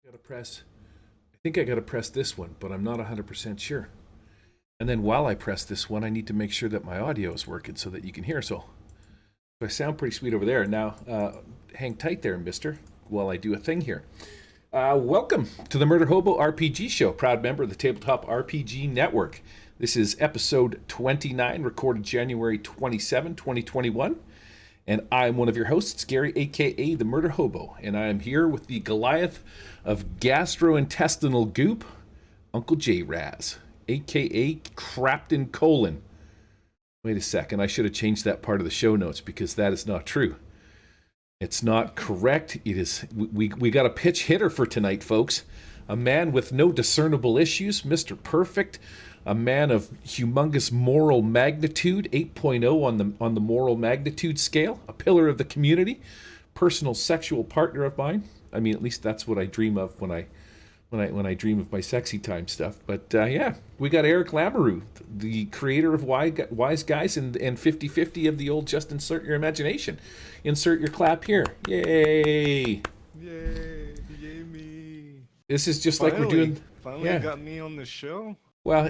Gotta press, I think I gotta press this one, but I'm not 100% sure. And then while I press this one, I need to make sure that my audio is working so that you can hear. So I sound pretty sweet over there. Now, hang tight there, mister, while I do a thing here. Welcome to the Murder Hobo RPG Show, proud member of the Tabletop RPG Network. This is episode 29, recorded January 27, 2021. And I'm one of your hosts, Gary, aka the Murder Hobo. And I am here with the Goliath of gastrointestinal goop, Uncle J Raz, aka Crapton Colon. Wait a second, I should have changed that part of the show notes because that is not true. It's not correct. It is. We got a pitch hitter for tonight, folks. A man with no discernible issues, Mr. Perfect. A man of humongous moral magnitude, 8.0 on the moral magnitude scale. A pillar of the community, personal sexual partner of mine. I mean, at least that's what I dream of when I dream of my sexy time stuff. But yeah, we got Eric Lamoureux, the creator of Wise Guys and 50/50 of the old Just Insert Your Imagination. Insert your clap here. Yay! Yay! Yay me! This is just like we're doing. Finally got me on the show. Well,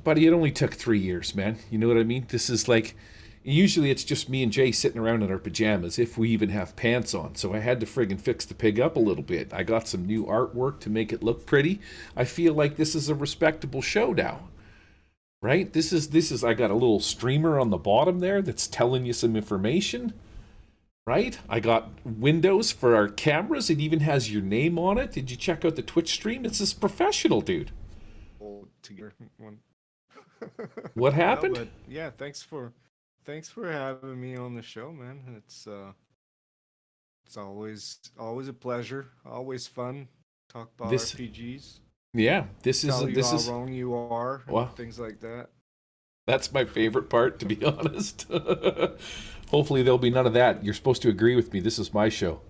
buddy, it only took 3 years, man. You know what I mean? This is like, usually it's just me and Jay sitting around in our pajamas, if we even have pants on. So I had to friggin' fix the pig up a little bit. I got some new artwork to make it look pretty. I feel like this is a respectable show now. Right? This is I got a little streamer on the bottom there that's telling you some information. Right? I got windows for our cameras. It even has your name on it. Did you check out the Twitch stream? This is professional, dude. Together one. What happened? No, but yeah, thanks for having me on the show, man. It's always a pleasure, always fun. Talk about RPGs. Yeah, this is how is wrong you are. Well, things like that. That's my favorite part, to be honest. Hopefully there'll be none of that. You're supposed to agree with me. This is my show.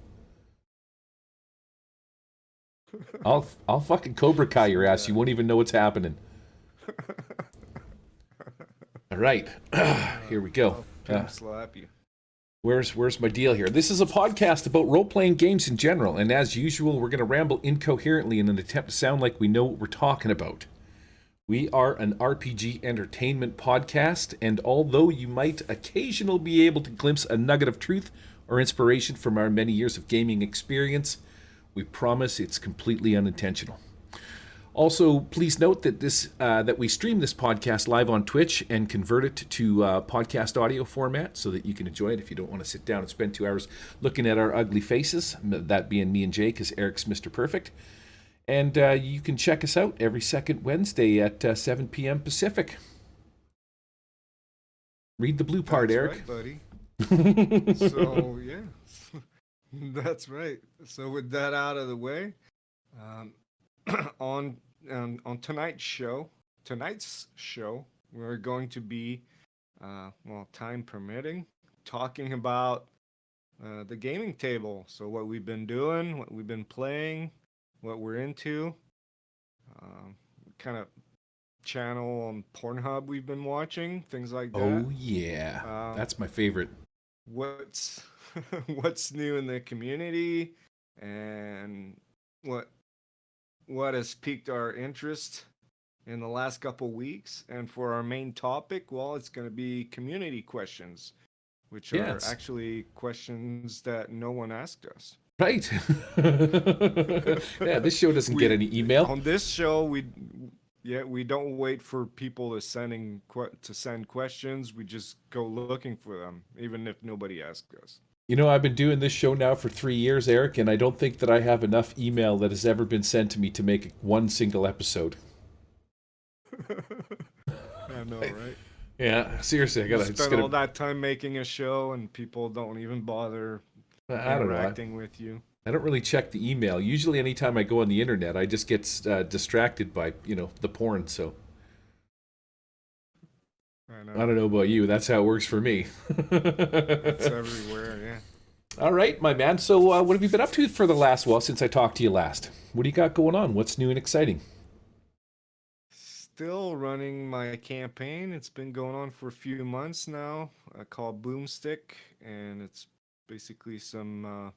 I'll fucking Cobra Kai your ass. You won't even know what's happening. All right, here we go. Slap you. Where's my deal here? This is a podcast about role-playing games in general, and as usual, we're going to ramble incoherently in an attempt to sound like we know what we're talking about. We are an RPG entertainment podcast, and although you might occasionally be able to glimpse a nugget of truth or inspiration from our many years of gaming experience, we promise it's completely unintentional. Also, please note that that we stream this podcast live on Twitch and convert it to podcast audio format so that you can enjoy it if you don't want to sit down and spend 2 hours looking at our ugly faces, that being me and Jay, because Eric's Mr. Perfect. And you can check us out every second Wednesday at 7 p.m. Pacific. Read the blue part, That's Eric. Right, buddy. So, yeah. That's right. So with that out of the way, on tonight's show, we're going to be, time permitting, talking about the gaming table. So what we've been doing, what we've been playing, what we're into, kind of channel on Pornhub we've been watching, things like that. Oh yeah, that's my favorite. What's new in the community, and what has piqued our interest in the last couple weeks. And for our main topic, well, it's going to be community questions, which are actually questions that no one asked us. Right. Yeah, this show doesn't get any email. On this show, we don't wait for people to send questions. We just go looking for them, even if nobody asks us. You know, I've been doing this show now for 3 years, Eric, and I don't think that I have enough email that has ever been sent to me to make one single episode. I know, right? Yeah, seriously, I gotta spend all that time making a show, and people don't even bother interacting with you. I don't really check the email. Usually, anytime I go on the internet, I just get distracted by the porn. So I don't know about you. That's how it works for me. It's everywhere, yeah. All right, my man. So what have you been up to for the last since I talked to you last? What do you got going on? What's new and exciting? Still running my campaign. It's been going on for a few months now. Called Boomstick, and it's basically some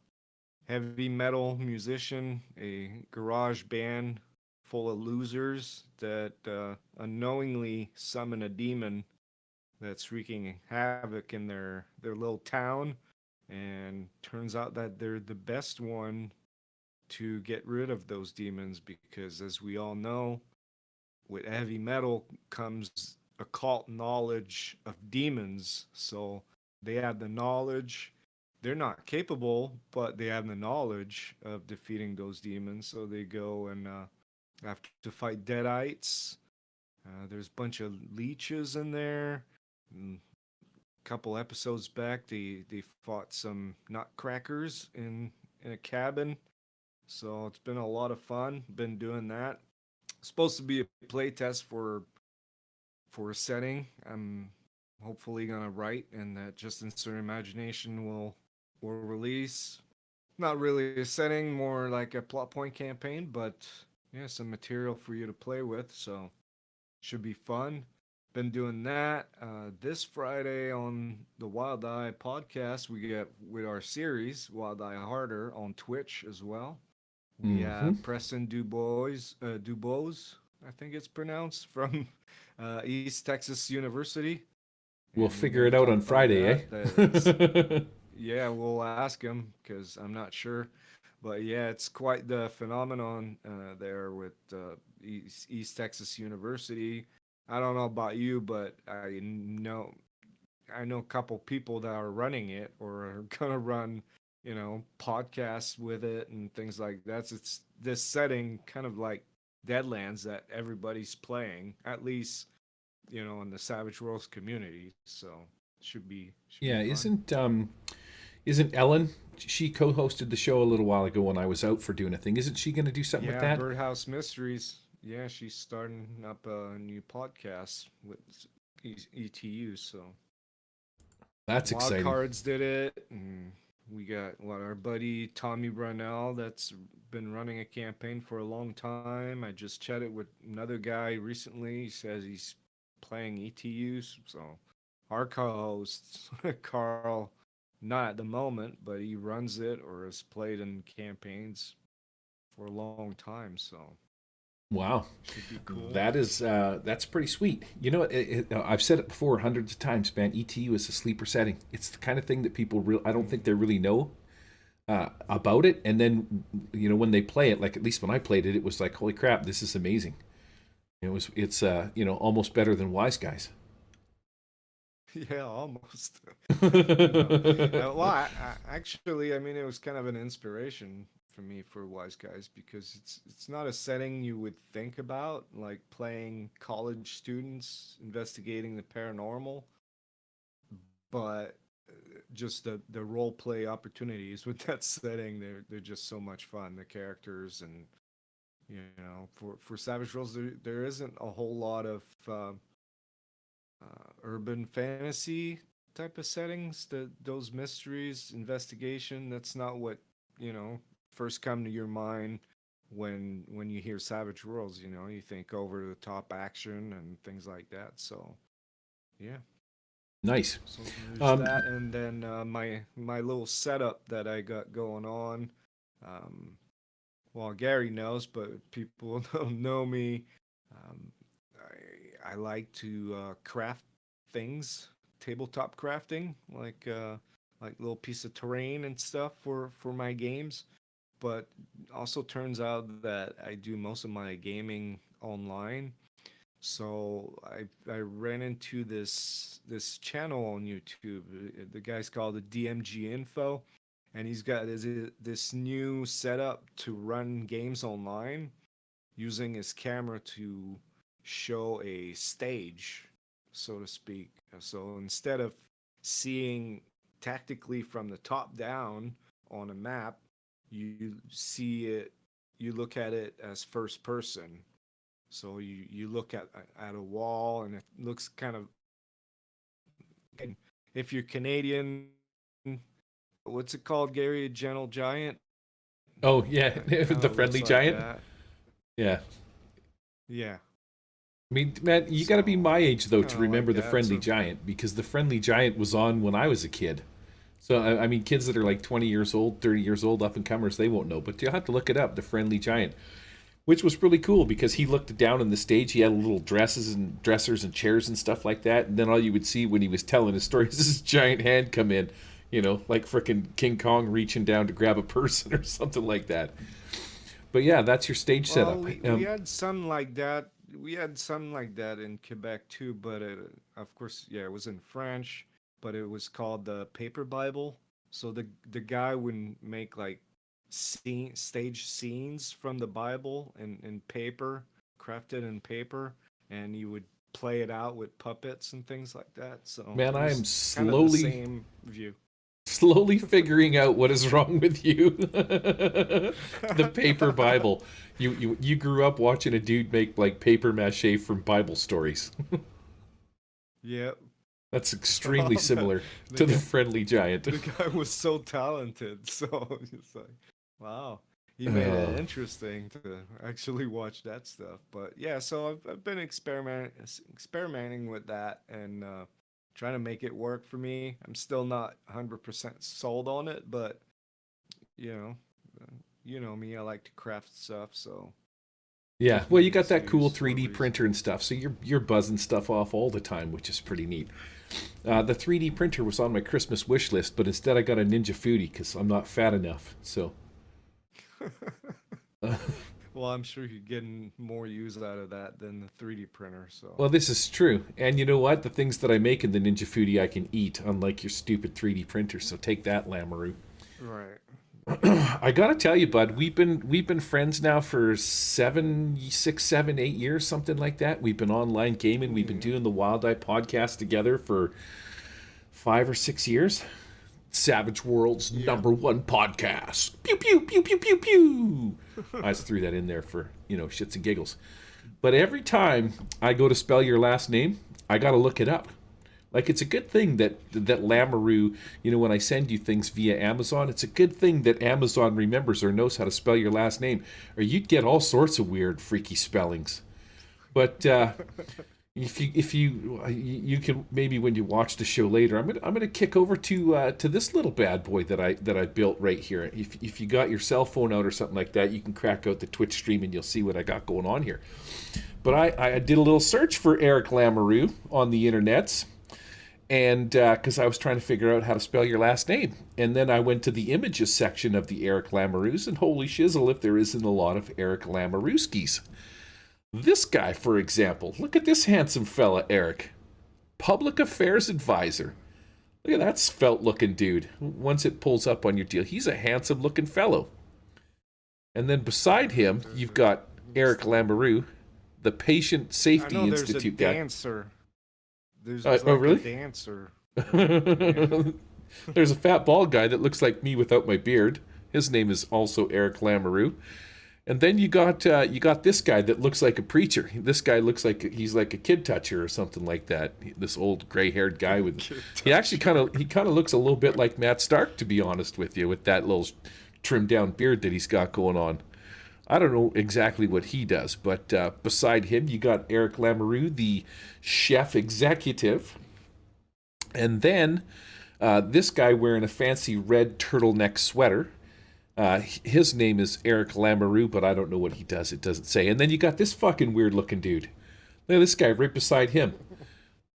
heavy metal musician, a garage band full of losers that unknowingly summon a demon that's wreaking havoc in their little town, and turns out that they're the best one to get rid of those demons because, as we all know, with heavy metal comes occult knowledge of demons. So they have the knowledge. They're not capable, but they have the knowledge of defeating those demons. So they go and have to fight deadites. There's a bunch of leeches in there. A couple episodes back, they fought some nutcrackers in a cabin. So it's been a lot of fun. Been doing that. Supposed to be a play test for a setting. I'm hopefully gonna write, and that Just Insert Imagination will release. Not really a setting, more like a plot point campaign, but yeah, some material for you to play with. So should be fun. Been doing that. This Friday on the Wild Eye podcast, we get with our series Wild Eye Harder on Twitch as well. We Mm-hmm. have Preston Dubois, I think it's pronounced, from East Texas University. We'll And we're figure going it to out talk on about Friday, that. eh? Yeah, we'll ask him because I'm not sure. But yeah, it's quite the phenomenon there with East Texas University. I don't know about you, but I know a couple people that are running it or are gonna run, podcasts with it and things like that. So it's this setting, kind of like Deadlands, that everybody's playing, at least in the Savage Worlds community. So should be Yeah, fun. isn't Ellen? She co-hosted the show a little while ago when I was out for doing a thing. Isn't she going to do something with Yeah, that? Birdhouse Mysteries. Yeah, she's starting up a new podcast with ETU. So That's Wild exciting. Cards did it, and we got our buddy Tommy Brunell that's been running a campaign for a long time. I just chatted with another guy recently. He says he's playing ETUs. So our co-host Carl, not at the moment, but he runs it or has played in campaigns for a long time. So Wow, should be cool. that's pretty sweet. You know, I've said it before hundreds of times, man. ETU is a sleeper setting. It's the kind of thing that people I don't think they really know about it. And then, when they play it, like at least when I played it, it was like, holy crap, this is amazing. It's almost better than Wise Guys. Yeah, almost. Well, actually, I mean, it was kind of an inspiration for me for Wise Guys because it's not a setting you would think about, like playing college students investigating the paranormal, but just the role play opportunities with that setting, they're just so much fun. The characters, and for Savage Worlds, there isn't a whole lot of urban fantasy type of settings. Those mysteries, investigation. That's not what first come to your mind when you hear Savage Worlds. You think over the top action and things like that. So yeah. Nice. So there's Um, that, and then my little setup that I got going on. Um, well, Gary knows, but people don't know me. Um, I like to craft things, tabletop crafting, like little piece of terrain and stuff for my games. But also turns out that I do most of my gaming online. So I ran into this channel on YouTube. The guy's called the DMG Info, and he's got this new setup to run games online using his camera to show a stage, so to speak. So instead of seeing tactically from the top down on a map, you see it, you look at it as first person. So you look at a wall, and it looks kind of, if you're Canadian, what's it called, Gary? A gentle giant? oh yeah, It kind the of looks friendly like giant. that. Yeah. Yeah. I mean, man, you got to be So my age though kind to of like remember the that. Friendly So Giant because the Friendly Giant was on when I was a kid. So, I mean, kids that are like 20 years old, 30 years old, up and comers, they won't know. But you'll have to look it up, The Friendly Giant, which was really cool because he looked down on the stage. He had little dressers and chairs and stuff like that. And then all you would see when he was telling his story is this giant hand come in, like frickin' King Kong reaching down to grab a person or something like that. But yeah, that's your stage Well, setup. we had some like that. We had some like that in Quebec too, but of course, yeah, it was in French, but it was called the Paper Bible. So the guy would make like stage scenes from the Bible in paper, crafted in paper, and you would play it out with puppets and things like that. So Man, it I am was kind of the slowly same view. slowly figuring out what is wrong with you. The paper Bible. You grew up watching a dude make like paper mache from Bible stories. Yep. That's extremely the, similar the to the guy Friendly Giant. the guy was so talented. So it's like, wow, he made it Uh, interesting to actually watch that stuff. But yeah, so I've been experimenting with that and trying to make it work for me. I'm still not 100% sold on it, but you know, you know me, I like to craft stuff, so yeah, gives well, me you an got that cool excuse for a 3D reason. printer and stuff, so you're buzzing stuff off all the time, which is pretty neat. The 3D printer was on my Christmas wish list, but instead I got a Ninja Foodie because I'm not fat enough. So, Well, I'm sure you're getting more use out of that than the 3D printer, so. well, this is true. And you know what? The things that I make in the Ninja Foodie I can eat, unlike your stupid 3D printer. So take that, Lamoureux. Right. I gotta tell you, bud, we've been friends now for 8 years, something like that. We've been online gaming. We've been Yeah. doing the Wild Eye podcast together for 5 or 6 years. Savage World's Yeah. #1 podcast. Pew pew pew pew pew pew. I just threw that in there for shits and giggles. But every time I go to spell your last name, I gotta look it up. Like it's a good thing that Lamoureux, when I send you things via Amazon, it's a good thing that Amazon remembers or knows how to spell your last name, or you'd get all sorts of weird, freaky spellings. But if you can maybe when you watch the show later, I'm gonna kick over to this little bad boy that I built right here. If you got your cell phone out or something like that, you can crack out the Twitch stream and you'll see what I got going on here. But I did a little search for Eric Lamoureux on the internets, and because I was trying to figure out how to spell your last name, and then I went to the images section of the Eric Lamoureux, and holy shizzle, if there isn't a lot of Eric Lamoureuskis. This guy, for example, look at this handsome fella, Eric. Public Affairs Advisor. Look at that svelte looking dude. Once it pulls up on your deal, he's a handsome looking fellow. And then beside him, you've got Eric Lamoureux, the Patient I Safety know there's a Institute guy. dancer. There's Oh, like a really? dancer. Yeah. There's a fat bald guy that looks like me without my beard. His name is also Eric Lamoureux. And then you got this guy that looks like a preacher. This guy looks like he's like a kid toucher or something like that. This old gray-haired guy with he actually kind of looks a little bit like Matt Stark, to be honest with you, with that little trimmed down beard that he's got going on. I don't know exactly what he does, but beside him you got Eric Lamoureux, the chef executive, and then this guy wearing a fancy red turtleneck sweater. His name is Eric Lamoureux, but I don't know what he does. It doesn't say. And then you got this fucking weird looking dude. Look at this guy right beside him.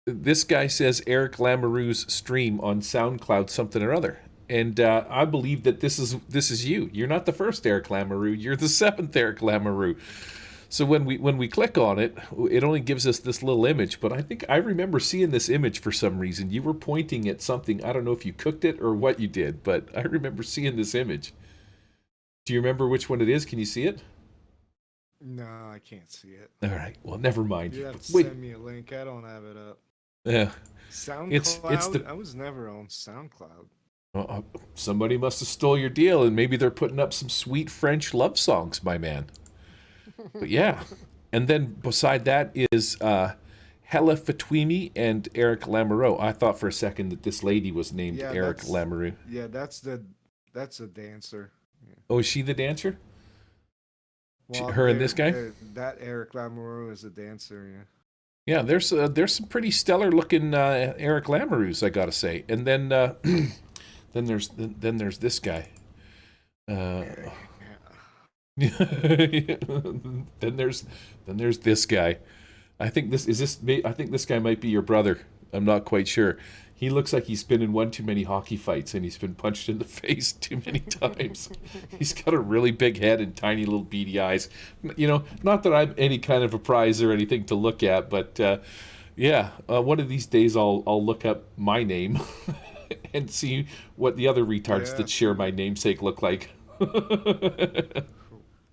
This guy says Eric Lamoureux's stream on SoundCloud something or other. And I believe that this is you. You're not the first Eric Lamoureux. You're the seventh Eric Lamoureux. So when we click on it, it only gives us this little image. But I think I remember seeing this image for some reason. You were pointing at something. I don't know if you cooked it or what you did, but I remember seeing this image. Do you remember which one it is? Can you see it? No, I can't see it. All right. Well, never mind. You have to Wait. send me a link. I don't have it up. Yeah. It's SoundCloud? the I was never on SoundCloud. somebody must have stole your deal, and maybe they're putting up some sweet French love songs, my man. But yeah. And then beside that is Hella Fatwimi and Eric Lamoureux. I thought for a second that this lady was named Yeah, Eric Lamoureux. Yeah, that's a dancer. Yeah. Oh, is she the dancer? Well, Her and this guy? that Eric Lamoureux is a dancer. Yeah. Yeah, there's some pretty stellar looking Eric Lamoureux, I gotta say. And then Then there's this guy. Uh, Yeah. then there's this guy. I think this guy might be your brother. I'm not quite sure. He looks like he's been in one too many hockey fights and he's been punched in the face too many times. He's got a really big head and tiny little beady eyes. Not that I'm any kind of a prize or anything to look at, but yeah, one of these days I'll look up my name and see what the other retards Yeah, that share my namesake look like.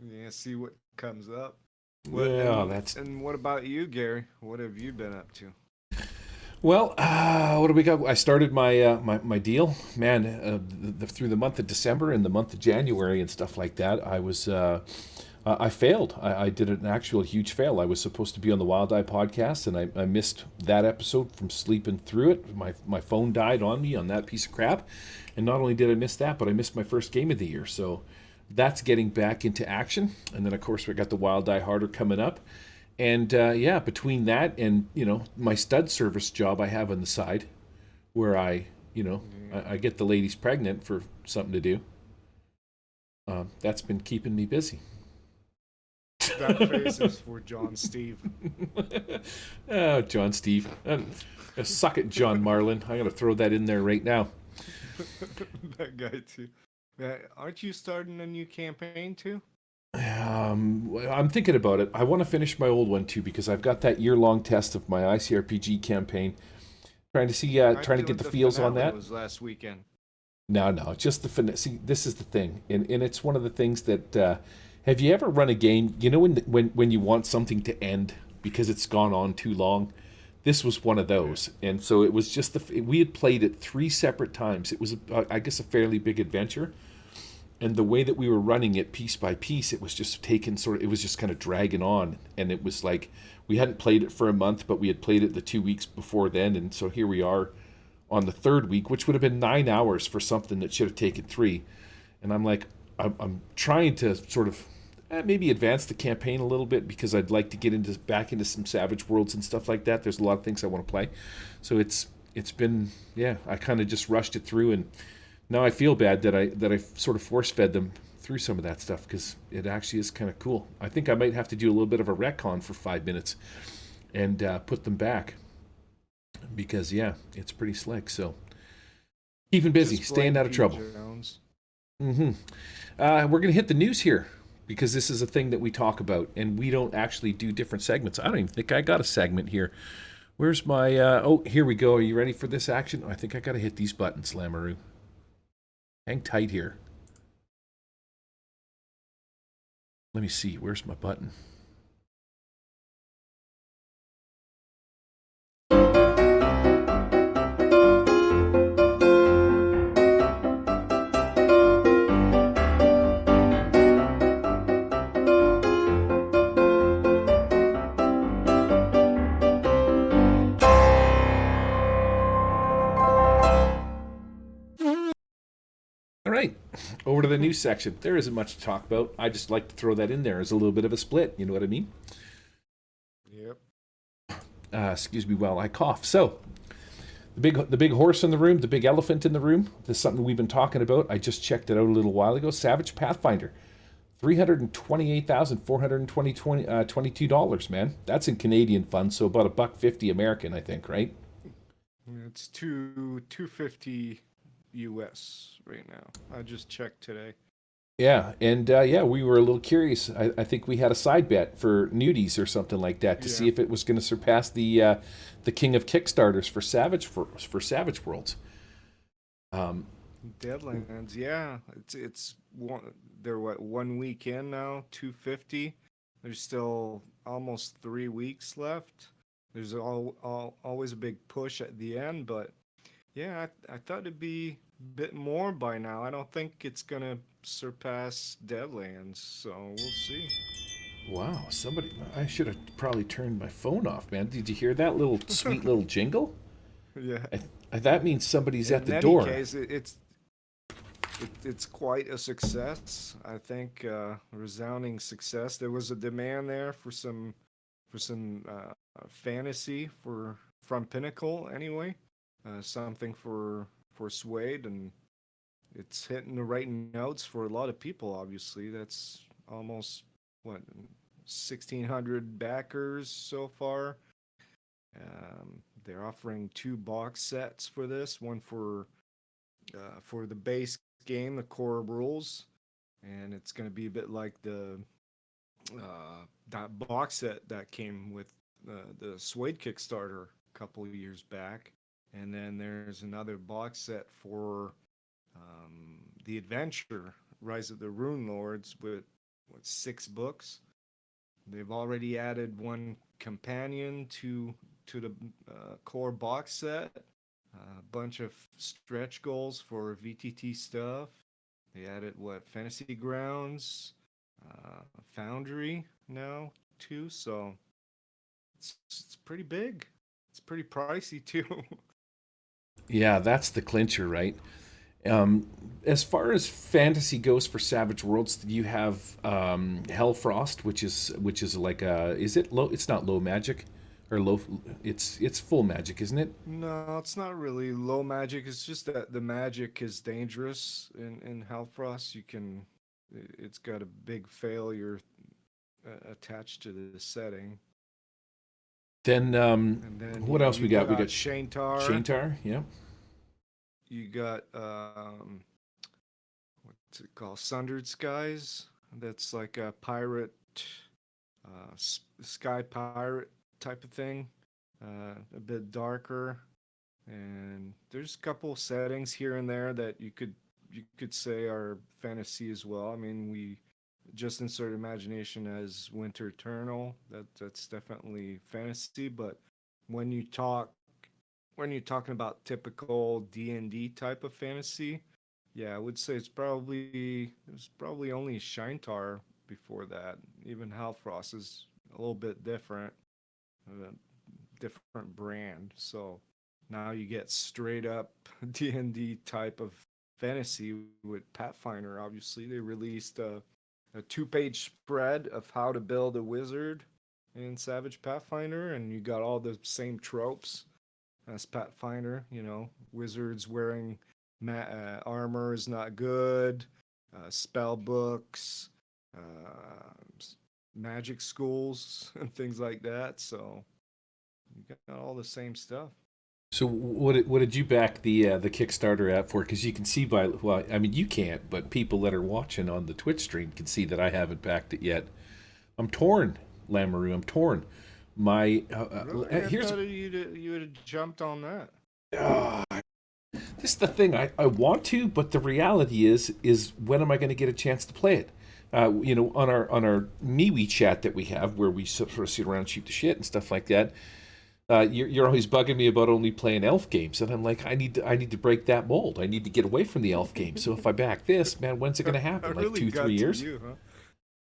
yeah, see what comes up. What Yeah, and that's and what about you, Gary? What have you been up to? well. What do we got? I started my deal, man. Through the month of December and the month of January and stuff like that. I failed. I did an actual huge fail. I was supposed to be on the Wild Eye podcast, and I missed that episode from sleeping through it. My phone died on me on that piece of crap, and not only did I miss that, but I missed my first game of the year. So that's getting back into action. And then of course we got the Wild Die Harder coming up. And yeah, between that and my stud service job I have on the side, where I get the ladies pregnant for something to do. That's been keeping me busy. That face is for John Steve. Oh, John Steve. Suck it, John Marlin. I'm going to throw that in there right now. That guy too. Aren't you starting a new campaign too? I'm thinking about it. I want to finish my old one too because I've got that year-long test of my ICRPG campaign. Trying to see, trying to get the feels on that. Was last weekend. No, just the finale. See, this is the thing, and it's one of the things that. Have you ever run a game? When you want something to end because it's gone on too long. This was one of those, and so it was just we had played it 3 separate times. It was, I guess, a fairly big adventure. And the way that we were running it piece by piece, it was just it was just kind of dragging on. And it was like, we hadn't played it for a month, but we had played it the 2 weeks before then. And so here we are on the 3rd week, which would have been 9 hours for something that should have taken 3. And I'm like, I'm trying to sort of maybe advance the campaign a little bit because I'd like to get back into some Savage Worlds and stuff like that. There's a lot of things I want to play. So it's been, yeah, I kind of just rushed it through, and now I feel bad that I sort of force fed them through some of that stuff because it actually is kind of cool. I think I might have to do a little bit of a retcon for 5 minutes and put them back because yeah, it's pretty slick. So keeping busy, staying out of trouble. Mm-hmm. We're gonna hit the news here because this is a thing that we talk about, and we don't actually do different segments. I don't even think I got a segment here. Where's my? Oh, here we go. Are you ready for this action? I think I gotta hit these buttons, Lamoureux. Hang tight here. Let me see. Where's my button? All right, over to the news section. There isn't much to talk about. I just like to throw that in there as a little bit of a split. You know what I mean? Yep. Excuse me while I cough. So, the big horse in the room, the big elephant in the room. This is something we've been talking about. I just checked it out a little while ago. Savage Pathfinder, $328,422. Man, that's in Canadian funds, so about $1.50 American, I think, right? It's $250 US right now. I just checked today. Yeah, and yeah, we were a little curious. I think we had a side bet for nudies or something like that to see if it was going to surpass the king of Kickstarters for Savage Worlds. Deadlands, yeah, it's one. They're 1 week in now, 250. There's still almost 3 weeks left. There's always a big push at the end, but yeah, I thought it'd be a bit more by now. I don't think it's gonna surpass Deadlands, so we'll see. Wow, I should have probably turned my phone off, man. Did you hear that little sweet little jingle? Yeah. That means somebody's at the In door. any case, it's quite a success. I think resounding success. There was a demand there for some fantasy from Pinnacle anyway. Something for Suede, and it's hitting the right notes for a lot of people. Obviously, that's almost what 1,600 backers so far. They're offering 2 box sets for this. One for the base game, the core rules, and it's going to be a bit like that box set that came with the Suede Kickstarter a couple of years back. And then there's another box set for the adventure Rise of the Rune Lords with 6 books. They've already added one companion to the core box set. A bunch of stretch goals for VTT stuff. They added Fantasy Grounds, Foundry now too. So it's pretty big. It's pretty pricey too. Yeah, that's the clincher, right? As far as fantasy goes for Savage Worlds, you have Hellfrost, which is like is it low? It's not low magic, or low. It's full magic, isn't it? No, it's not really low magic. It's just that the magic is dangerous in Hellfrost. It's got a big failure attached to the setting. Then And then what else we got? We got Shaintar. Shaintar, yeah. You got what's it called? Sundered Skies. That's like a pirate, sky pirate type of thing. A bit darker, and there's a couple settings here and there that you could say are fantasy as well. I mean, we just insert imagination as Winter Eternal. That's definitely fantasy, but when you talk when you're talking about typical D&D type of fantasy, yeah, I would say it was probably only Shaintar before that. Even Halfrost is a little bit different, a different brand. So now you get straight up D&D type of fantasy with Pathfinder. Obviously, they released a 2-page spread of how to build a wizard in Savage Pathfinder, and you got all the same tropes as Pathfinder. Wizards wearing armor is not good, spell books, magic schools, and things like that. So you got all the same stuff. So what did you back the Kickstarter at for? Because you can see I mean you can't, but people that are watching on the Twitch stream can see that I haven't backed it yet. I'm torn, Lamoureux. I'm torn. My Really? I thought you would have jumped on that. uh, this is the thing. I want to, but the reality is when am I going to get a chance to play it? On our MeWe chat that we have, where we sort of sit around and shoot the shit and stuff like that. You're always bugging me about only playing elf games, and I'm like, I need to break that mold. I need to get away from the elf game. So if I back this, man, when's it going to happen? Like really 2-3 years? You, huh?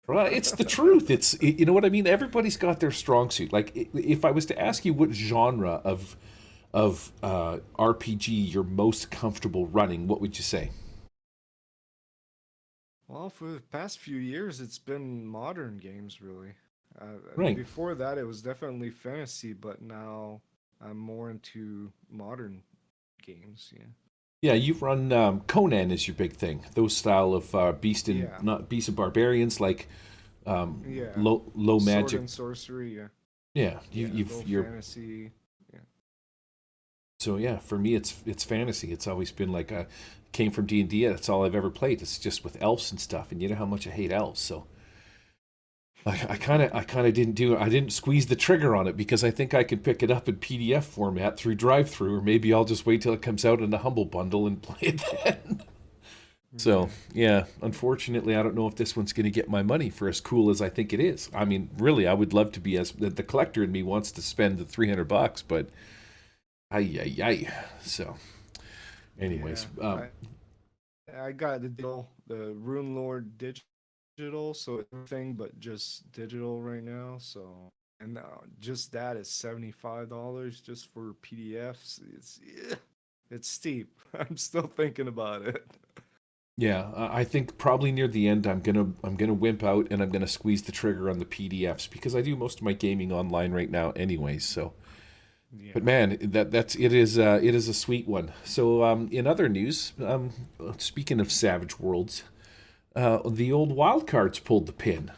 Well, it's the truth. You know what I mean. Everybody's got their strong suit. Like if I was to ask you what genre of RPG you're most comfortable running, what would you say? Well, for the past few years, it's been modern games, really. Right. Before that, it was definitely fantasy, but now I'm more into modern games. Yeah. Yeah, you've run Conan is your big thing. Those style of Yeah. not beast and barbarians, like Yeah. low Sword magic. and sorcery. Yeah. Yeah, Yeah. Low you're fantasy. Yeah. so yeah. For me, it's fantasy. It's always been like came from D&D. That's all I've ever played. It's just with elves and stuff, and you know how much I hate elves. So I kind of I didn't squeeze the trigger on it because I think I could pick it up in PDF format through drive-through, or maybe I'll just wait till it comes out in the Humble Bundle and play it then. So, Okay. yeah, unfortunately, I don't know if this one's going to get my money for as cool as I think it is. I mean, really, I would love to be as the collector in me wants to spend the $300, but ay ay ay. So, Yeah. anyways, I got the Rune Lord digital, so everything but just digital right now. So, and just that is $75 just for PDFs. It's steep. I'm still thinking about it. yeah, I think probably near the end I'm gonna wimp out and I'm gonna squeeze the trigger on the PDFs because I do most of my gaming online right now, anyways. So, Yeah. But man, it is a sweet one. So in other news, speaking of Savage Worlds, the old Wildcards pulled the pin.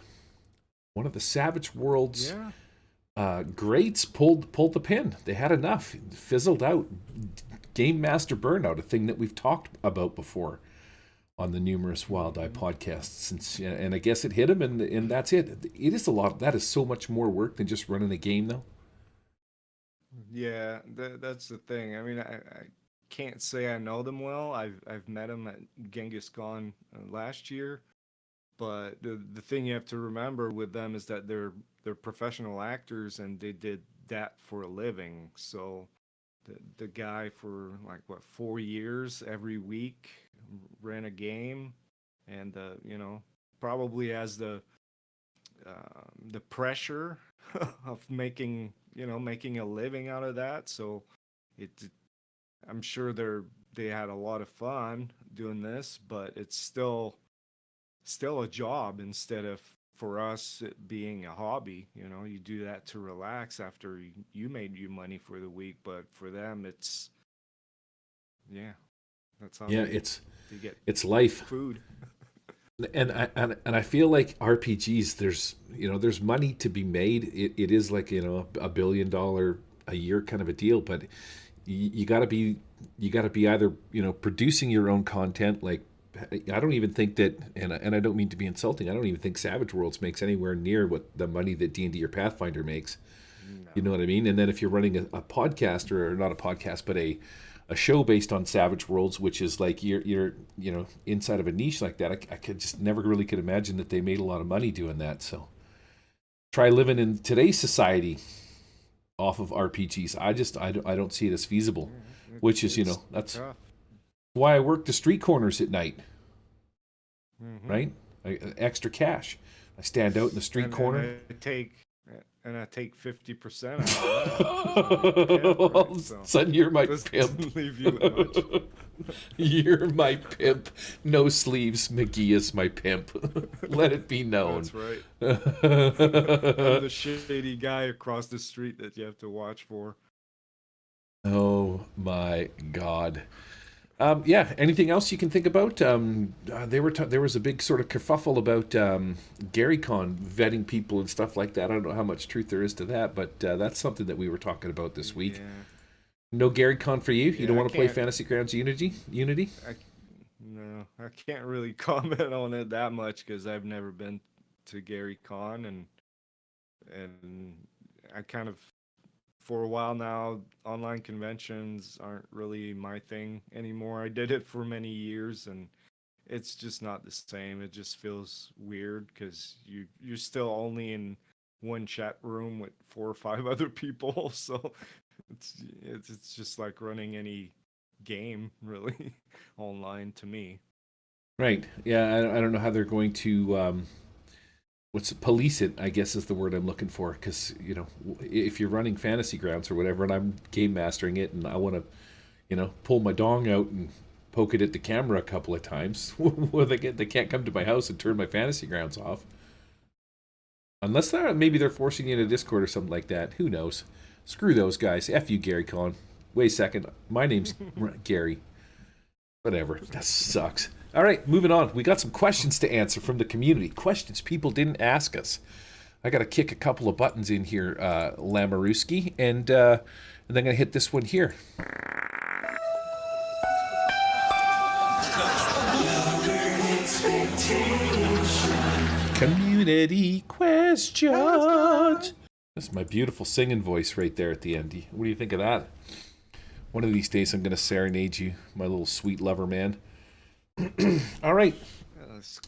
One of the Savage Worlds Yeah. greats pulled the pin. They had enough, fizzled out. Game Master burnout, a thing that we've talked about before on the numerous Wild Eye podcasts, and I guess it hit him, and that's it. It is a lot. That is so much more work than just running a game, though. Yeah, that's the thing. I mean, I can't say I know them well. I've met them at Genghis Khan last year, but the thing you have to remember with them is that they're professional actors and they did that for a living. So the guy for like what 4 years every week ran a game, and probably has the pressure of making a living out of that. So it I'm sure they had a lot of fun doing this, but it's still a job instead of for us it being a hobby. You do that to relax after you made your money for the week, but for them it's yeah, that's how Yeah, they get it's life. food. And I feel like RPGs, there's money to be made. It is like $1 billion a year kind of a deal, but you got to be either producing your own content. Like I don't even think that, and I don't mean to be insulting. I don't even think Savage Worlds makes anywhere near what the money that D&D or Pathfinder makes. You know No. what I mean? And then if you're running a podcast, or not a podcast, but a show based on Savage Worlds, which is like you're inside of a niche like that, I could just never really could imagine that they made a lot of money doing that. So try living in today's society off of RPGs. I don't see it as feasible. Yeah, Which is it's that's tough. why I work the street corners at night, Hmm. right? Extra cash. I stand out in the street and corner. I take 50% out of that 'cause I'm your pimp, right? So Son, you're my pimp. doesn't leave you with much. You're my pimp. No sleeves. McGee is my pimp. Let it be known. That's right. I'm the shady guy across the street that you have to watch for. Oh my God. Yeah. Anything else you can think about? There was a big sort of kerfuffle about GaryCon vetting people and stuff like that. I don't know how much truth there is to that, but that's something that we were talking about this week. Yeah, No GaryCon for you? You don't yeah. I want to play can't. Fantasy Grounds Unity? Unity? I no, I can't really comment on it that much because I've never been to Gary Con, and I kind of for a while now, online conventions aren't really my thing anymore. I did it for many years, and it's just not the same. It just feels weird because you're still only in one chat room with 4 or 5 other people. So it's just like running any game really online to me. Right. Yeah, I don't know how they're going to police it, I guess is the word I'm looking for, because if you're running Fantasy Grounds or whatever, and I'm game mastering it, and I want to pull my dong out and poke it at the camera a couple of times, well, they can't come to my house and turn my Fantasy Grounds off, unless maybe they're forcing you into Discord or something like that. Who knows? Screw those guys. F you, Gary Con. Wait a second, my name's Gary. Whatever. That sucks. All right, moving on. We got some questions to answer from the community. Questions people didn't ask us. I got to kick a couple of buttons in here, Lamoureux, and then I'm going to hit this one here. Community questions. That's my beautiful singing voice right there at the end. What do you think of that? One of these days I'm going to serenade you, my little sweet lover man. All right. That's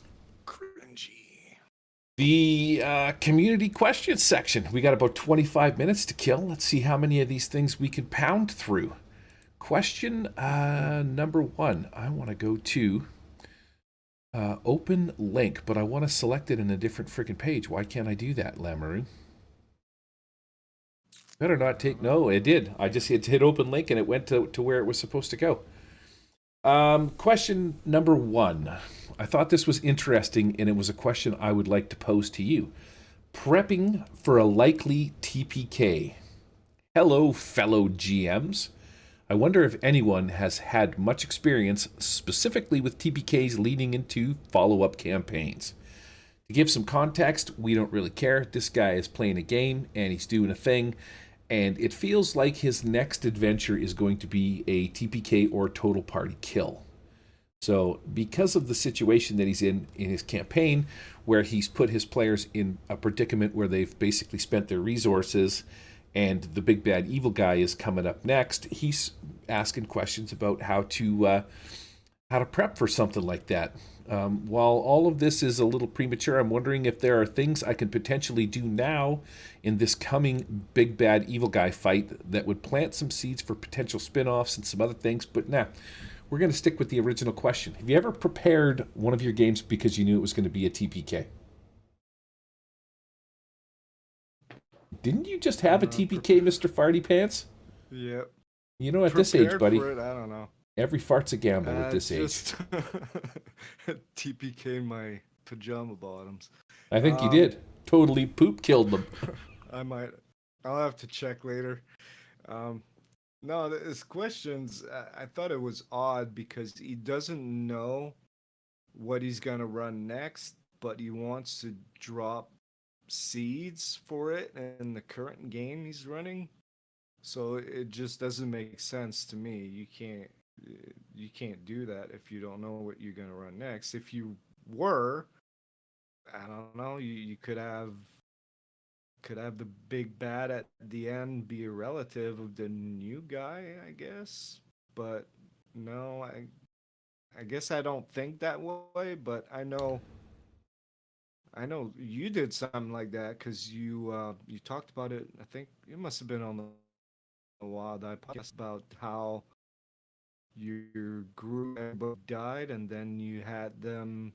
cringy. The community questions section. We got about 25 minutes to kill. Let's see how many of these things we can pound through. Question number 1. I want to go to open link, but I want to select it in a different freaking page. Why can't I do that, Lamoureux? Better not take... No, it did. I just hit open link and it went to where it was supposed to go. Question number 1. I thought this was interesting, and it was a question I would like to pose to you. Prepping for a likely TPK. Hello, fellow GMs. I wonder if anyone has had much experience specifically with TPKs leading into follow up campaigns. To give some context, we don't really care. This guy is playing a game and he's doing a thing, and it feels like his next adventure is going to be a TPK or total party kill. So, because of the situation that he's in his campaign, where he's put his players in a predicament where they've basically spent their resources and the big bad evil guy is coming up next, he's asking questions about how to prep for something like that. While all of this is a little premature, I'm wondering if there are things I can potentially do now in this coming big bad evil guy fight that would plant some seeds for potential spin offs and some other things. But nah, we're going to stick with the original question. Have you ever prepared one of your games because you knew it was going to be a TPK? Didn't you just have a TPK, Mr. Farty Pants? Yep. You know, at this age, Prepared buddy, for it? I don't know. every fart's a gamble at this age. Just TPK my pajama bottoms. I think you Um, did. Totally poop killed them. I might. I'll have to check later. Um, no, his questions. I thought it was odd because he doesn't know what he's gonna run next, but he wants to drop seeds for it in the current game he's running. So it just doesn't make sense to me. You can't do that if you don't know what you're gonna run next. If you were, I don't know, you could have the big bad at the end be a relative of the new guy, I guess. But no, I guess I don't think that way, but I know you did something like that because you talked about it. I think it must have been on the Wild Eye podcast about how your group everybody died and then you had them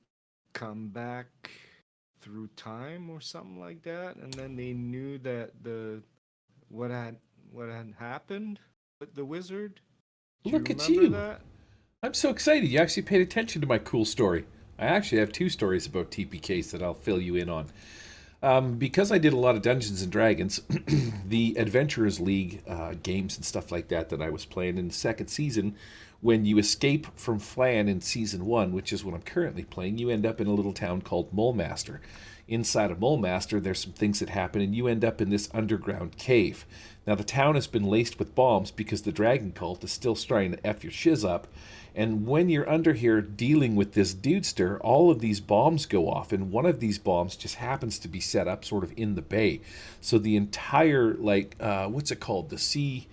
come back through time or something like that, and then they knew that the what had what had happened with the wizard. Do you Look at remember you. that? I'm so excited. You actually paid attention to my cool story. I actually have two stories about TPKs that I'll fill you in on. Because I did a lot of Dungeons and Dragons, the Adventurers League games and stuff like that I was playing in the second season, when you escape from Flan in season one, which is what I'm currently playing, you end up in a little town called Mulemaster. Inside of Mulemaster, there's some things that happen, and you end up in this underground cave. Now, the town has been laced with bombs because the dragon cult is still trying to F your shiz up. And when you're under here dealing with this dudester, all of these bombs go off, and one of these bombs just happens to be set up sort of in the bay. So the entire, like, what's it called? The Sea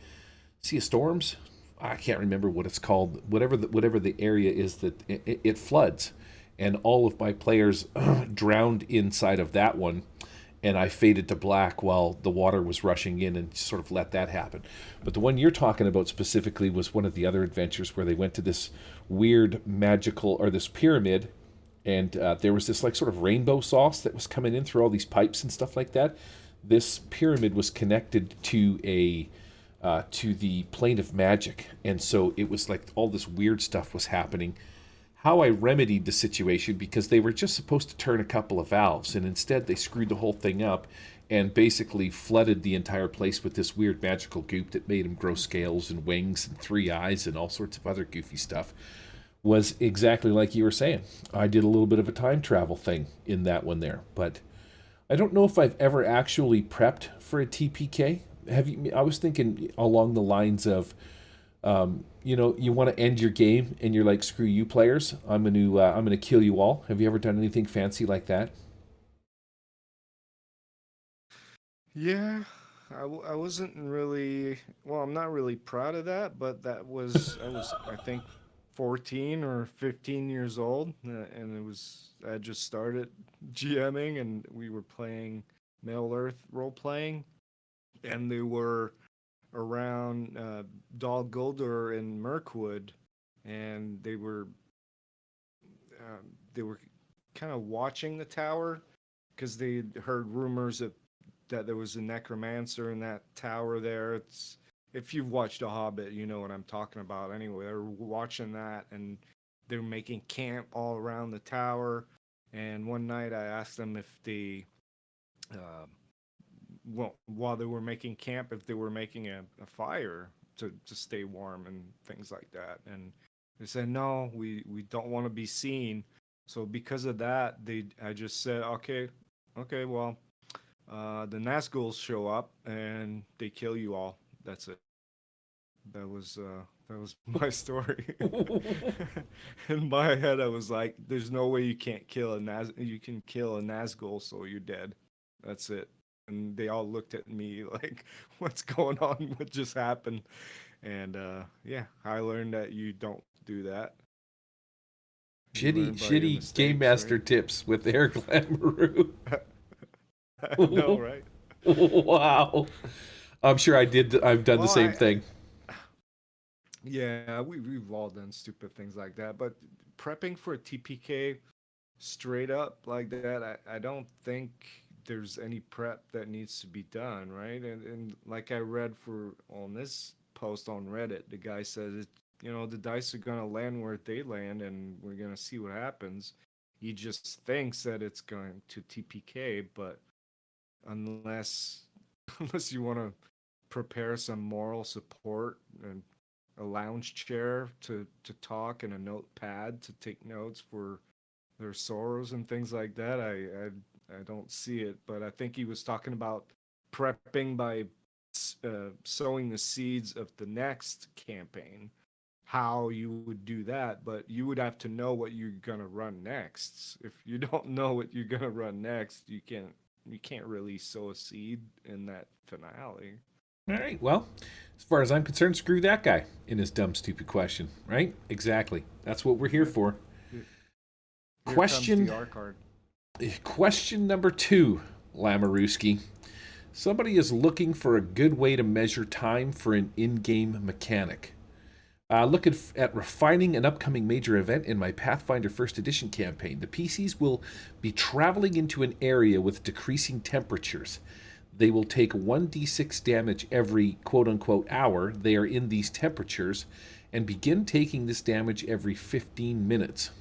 of Storms? I can't remember what it's called. Whatever the area is that it floods, and all of my players drowned inside of that one, and I faded to black while the water was rushing in and sort of let that happen. But the one you're talking about specifically was one of the other adventures where they went to this weird magical, or this pyramid, and there was this like sort of rainbow sauce that was coming in through all these pipes and stuff like that. This pyramid was connected to the plane of magic, and so it was like all this weird stuff was happening. How I remedied the situation, because they were just supposed to turn a couple of valves, and instead they screwed the whole thing up and basically flooded the entire place with this weird magical goop that made him grow scales and wings and three eyes and all sorts of other goofy stuff, was exactly like you were saying. I did a little bit of a time travel thing in that one there, but I don't know if I've ever actually prepped for a TPK. Have you? I was thinking along the lines of, you want to end your game and you're like, screw you, players. I'm gonna kill you all. Have you ever done anything fancy like that? Yeah, I wasn't really, well, I'm not really proud of that, but I was I think 14 or 15 years old, and I just started GMing, and we were playing Middle Earth role playing, and they were around Dol Guldur in Mirkwood, and they were kind of watching the tower because they heard rumors that there was a necromancer in that tower there. It's If you've watched A Hobbit, you know what I'm talking about. Anyway, they're watching that, and they're making camp all around the tower. And one night I asked them if uh, while they were making camp, if they were making a fire to stay warm and things like that. And they said, no, we don't want to be seen. So because of that, I just said, okay, well, the Nazguls show up and they kill you all. That's it. That was my story. In my head, I was like, "There's no way you can't kill a You can kill a Nazgul, so you're dead. That's it." And they all looked at me like, "What's going on? What just happened?" And yeah, I learned that you don't do that. You learn by your Shitty game mistakes, master right? tips with Eric Lamoureux. I know, right? Wow. I'm sure I've done the Well, same thing. yeah, we've all done stupid things like that, but prepping for a TPK straight up like that, I don't think there's any prep that needs to be done, right? And like I read for on this post on Reddit, the guy says the dice are gonna land where they land, and we're gonna see what happens. He just thinks that it's going to TPK, but unless unless you want to prepare some moral support and a lounge chair to talk and a notepad to take notes for their sorrows and things like that, I don't see it. But I think he was talking about prepping by sowing the seeds of the next campaign, how you would do that. But you would have to know what you're gonna run next. If you don't know what you're gonna run next, you can't really sow a seed in that finale. All right. Well, as far as I'm concerned, screw that guy in his dumb, stupid question. Right? Exactly. That's what we're here for. Here comes Question the R card. Question number 2, Lamoureux. Somebody is looking for a good way to measure time for an in-game mechanic. Looking at refining an upcoming major event in my Pathfinder First Edition campaign. The PCs will be traveling into an area with decreasing temperatures. They will take 1d6 damage every quote-unquote hour they are in these temperatures, and begin taking this damage every 15 minutes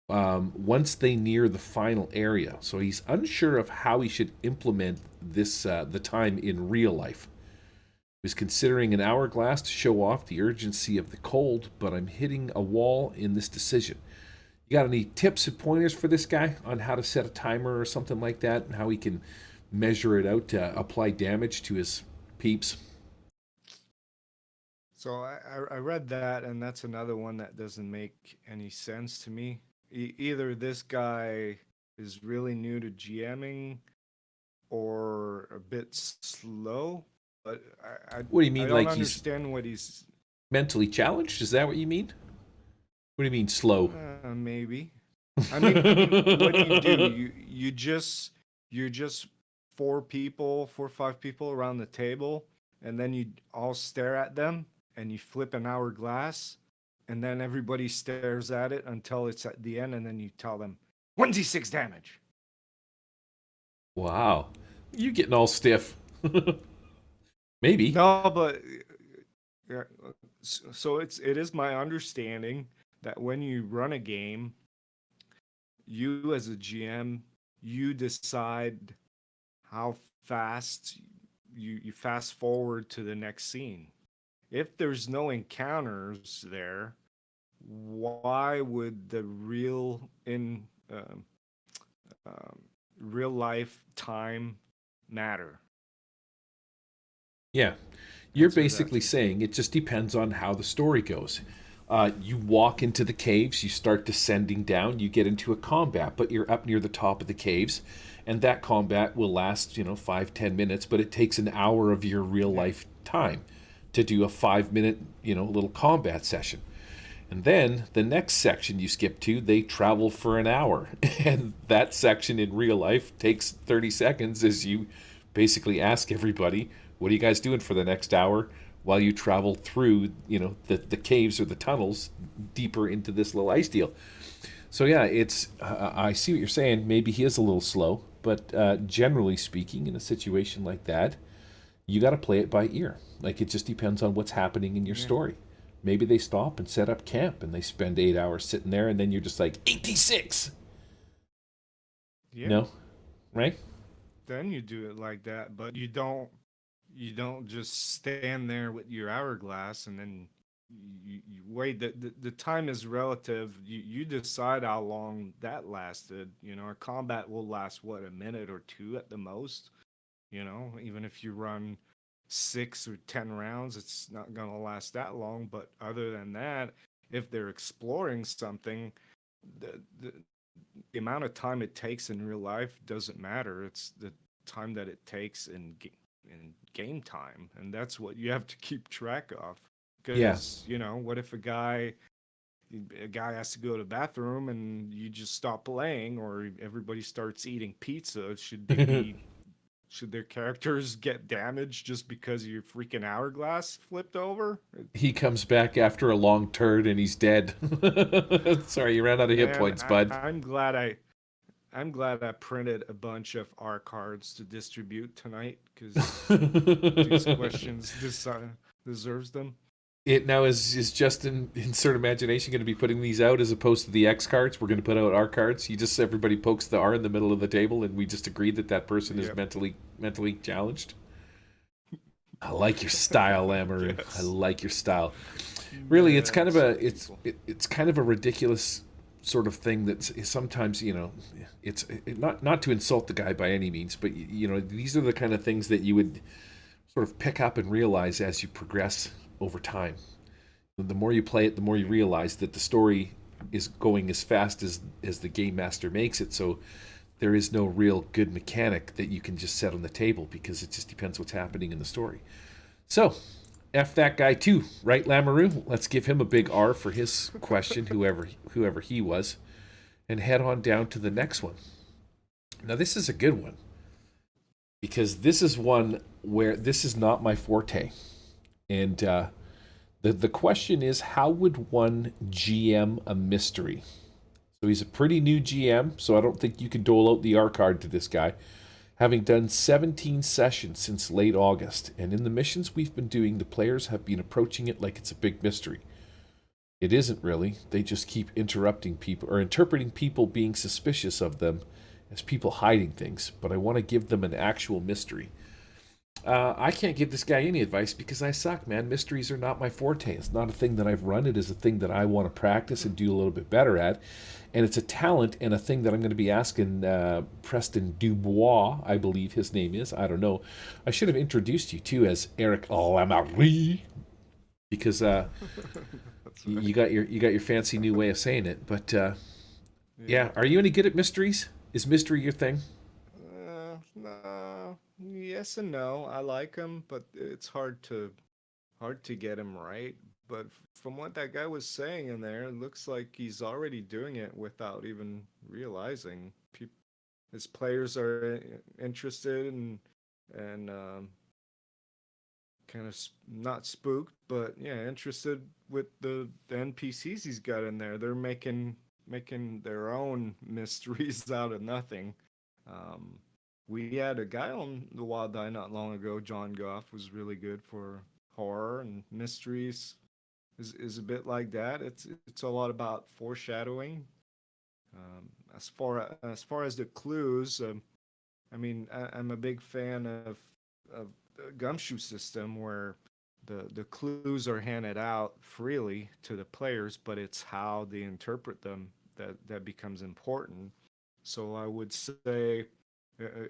once they near the final area. So he's unsure of how he should implement this the time in real life. He was considering an hourglass to show off the urgency of the cold, but I'm hitting a wall in this decision. You got any tips and pointers for this guy on how to set a timer or something like that, and how he can measure it out to apply damage to his peeps? So I read that, and that's another one that doesn't make any sense to me. Either this guy is really new to GMing or a bit slow, but What do you I mean, don't like he's understand what he's mentally challenged? Is that what you mean? What do you mean slow? maybe. I mean, what do you do? You're just four or five people around the table, and then you all stare at them, and you flip an hourglass, and then everybody stares at it until it's at the end, and then you tell them 1d6 damage. Wow, you getting all stiff? Maybe. No, but yeah, so it is my understanding that when you run a game, you as a GM, you decide how fast you fast forward to the next scene. If there's no encounters there, why would the um, real life time matter? Yeah. You're Answer that basically to me. saying it just depends on how the story goes. You walk into the caves, you start descending down, you get into a combat, but you're up near the top of the caves, and that combat will last, 5-10 minutes, but it takes an hour of your real Yeah. life time to do a 5 minute, little combat session. And then the next section you skip to, they travel for an hour. And that section in real life takes 30 seconds as you basically ask everybody, what are you guys doing for the next hour while you travel through, the caves or the tunnels deeper into this little ice deal. So yeah, I see what you're saying. Maybe he is a little slow, but generally speaking, in a situation like that, you got to play it by ear. Like, it just depends on what's happening in your Yeah. story. Maybe they stop and set up camp and they spend 8 hours sitting there, and then you're just like 86. Yeah. No, right? then you do it like that. But you don't just stand there with your hourglass and then you wait. The time is relative. You decide how long that lasted. A combat will last what, a minute or two at the most. Even if you run 6 or 10 rounds, it's not gonna last that long. But other than that, if they're exploring something, the amount of time it takes in real life doesn't matter. It's the time that it takes in game time, and that's what you have to keep track of. Yeah. Because what if a guy has to go to the bathroom and you just stop playing, or everybody starts eating pizza? Should their characters get damaged just because your freaking hourglass flipped over? He comes back after a long turd and he's dead. Sorry, you ran out of hit Man, points, bud. I'm glad I printed a bunch of R cards to distribute tonight because these questions deserves them. It now is Justin insert imagination going to be putting these out as opposed to the X cards? We're going to put out R cards. You just everybody pokes the R in the middle of the table, and we just agree that that person is Yep. mentally challenged. I like your style, Lamoureux. I Yes. like your style. Really, it's Man, kind of so a beautiful. it's kind of a ridiculous sort of thing that's sometimes not to insult the guy by any means, but these are the kind of things that you would sort of pick up and realize as you progress over time. The more you play it, the more you realize that the story is going as fast as the game master makes it. So there is no real good mechanic that you can just set on the table because it just depends what's happening in the story. So F that guy too, right, Lamoureux? Let's give him a big R for his question, whoever he was, and head on down to the next one. Now this is a good one because this is one where this is not my forte, and the question is, how would one GM a mystery? So he's a pretty new GM, so I don't think you can dole out the R card to this guy. Having done 17 sessions since late August, and in the missions we've been doing, the players have been approaching it like it's a big mystery. It isn't really. They just keep interrupting people or interpreting people being suspicious of them as people hiding things, but I want to give them an actual mystery. I can't give this guy any advice because I suck, man. Mysteries are not my forte. It's not a thing that I've run. It is a thing that I want to practice and do a little bit better at. And it's a talent and a thing that I'm going to be asking Preston Dubois, I believe his name is. I don't know. I should have introduced you too as Eric Lamary because That's you right. got your fancy new way of saying it. But yeah, Yep. are you any good at mysteries? Is mystery your thing? No, yes and no. I like them, but it's hard to get him right. But from what that guy was saying in there, it looks like he's already doing it without even realizing. His players are interested and kind of not spooked, but yeah, interested with the NPCs he's got in there. They're making their own mysteries out of nothing. Um, we had a guy on the Wild Die not long ago. John Goff was really good for horror and mysteries. Is a bit like that. It's a lot about foreshadowing. As far as the clues, I mean, I'm a big fan of the gumshoe system where the clues are handed out freely to the players, but it's how they interpret them that becomes important. So I would say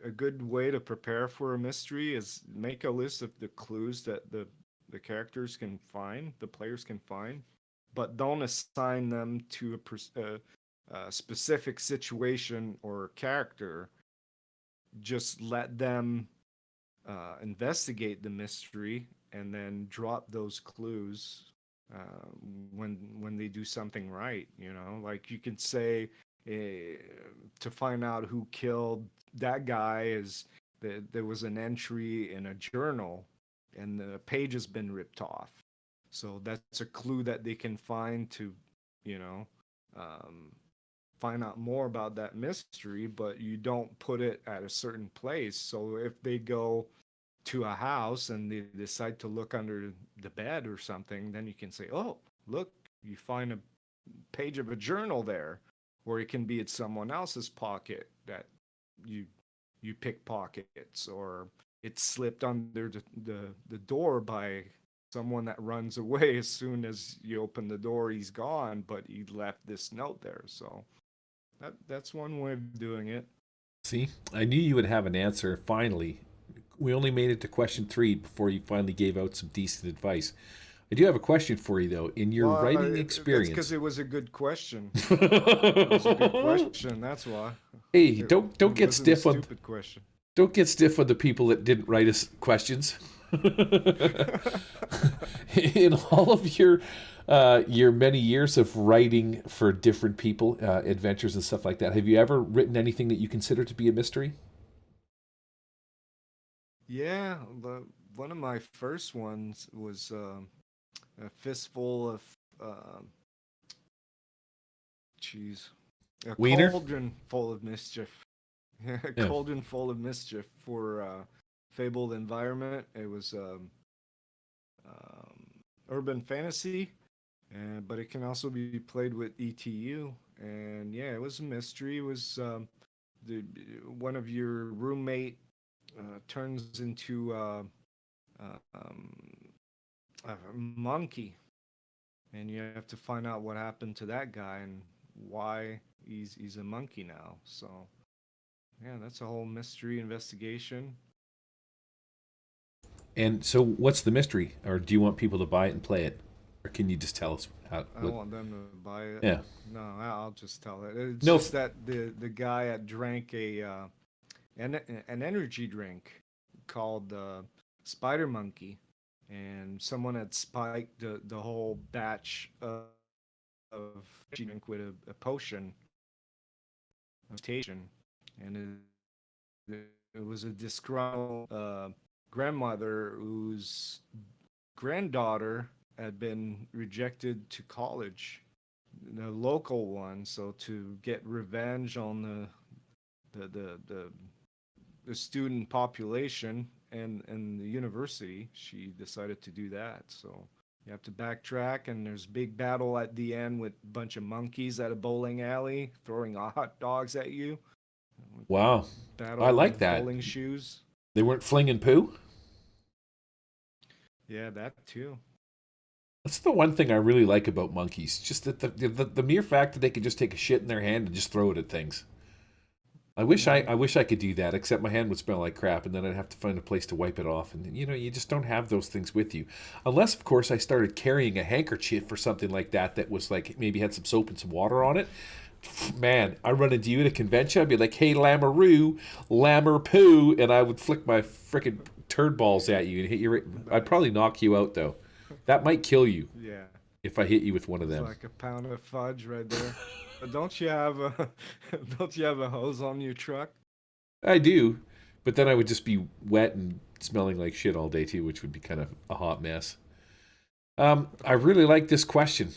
a good way to prepare for a mystery is make a list of the clues that the characters can find, the players can find, but don't assign them to a specific situation or character. Just let them investigate the mystery and then drop those clues uh, when they do something right. Like you could say uh, to find out who killed that guy is that there was an entry in a journal and the page has been ripped off. So that's a clue that they can find to, you know, um, find out more about that mystery, but you don't put it at a certain place. So if they go to a house and they decide to look under the bed or something, then you can say, "Oh, look, you find a page of a journal there," or it can be at someone else's pocket that you you pickpockets, or it slipped under the door by someone that runs away. As soon as you open the door, he's gone, but he left this note there. So that's one way of doing it. See, I knew you would have an answer. Finally, we only made it to question 3 before you finally gave out some decent advice. I do have a question for you though. In your Well, writing that's experience, because it was a good question. It was a good question. That's why. hey, It, don't it get wasn't a stiff on stupid question. don't get stiff on the people that didn't write us questions. In all of your many years of writing for different people, adventures and stuff like that, have you ever written anything that you consider to be a mystery? Yeah, one of my first ones was a fistful of uh, cheese, a Wiener? cauldron full of mischief. A Yeah. cauldron full of mischief for fabled environment. It was um, urban fantasy, but it can also be played with ETU. And yeah, it was a mystery. It was the one of your roommate turns into um, a monkey, and you have to find out what happened to that guy and why he's a monkey now. So yeah, that's a whole mystery investigation. And so, what's the mystery? Or do you want people to buy it and play it? Or can you just tell us how? I What? want them to buy it. Yeah. No, I'll just tell it. It's No. just that the guy had drank an energy drink called Spider Monkey, and someone had spiked the whole batch of energy drink with a potion of mutation, and it was a disgruntled grandmother whose granddaughter had been rejected to college, the local one. So to get revenge on the the the, the student population and the university, she decided to do that. So you have to backtrack, and there's big battle at the end with a bunch of monkeys at a bowling alley throwing hot dogs at you. Wow. I Battle like of that. bowling shoes. They weren't flinging poo? Yeah, that too. That's the one thing I really like about monkeys. Just that the mere fact that they can just take a shit in their hand and just throw it at things. I wish I could do that, except my hand would smell like crap, and then I'd have to find a place to wipe it off. And you just don't have those things with you, unless of course I started carrying a handkerchief or something like that that was like maybe had some soap and some water on it. Man, I run into you at a convention, I'd be like, "Hey, Lamoureux, Lammer poo," and I would flick my frickin' turd balls at you and hit you. I'd Nice. probably knock you out though. That might kill you Yeah. if I hit you with one of It's them. like a pound of fudge right there. Don't you have a don't you have a hose on your truck? I do, but then I would just be wet and smelling like shit all day too, which would be kind of a hot mess. I really like this question.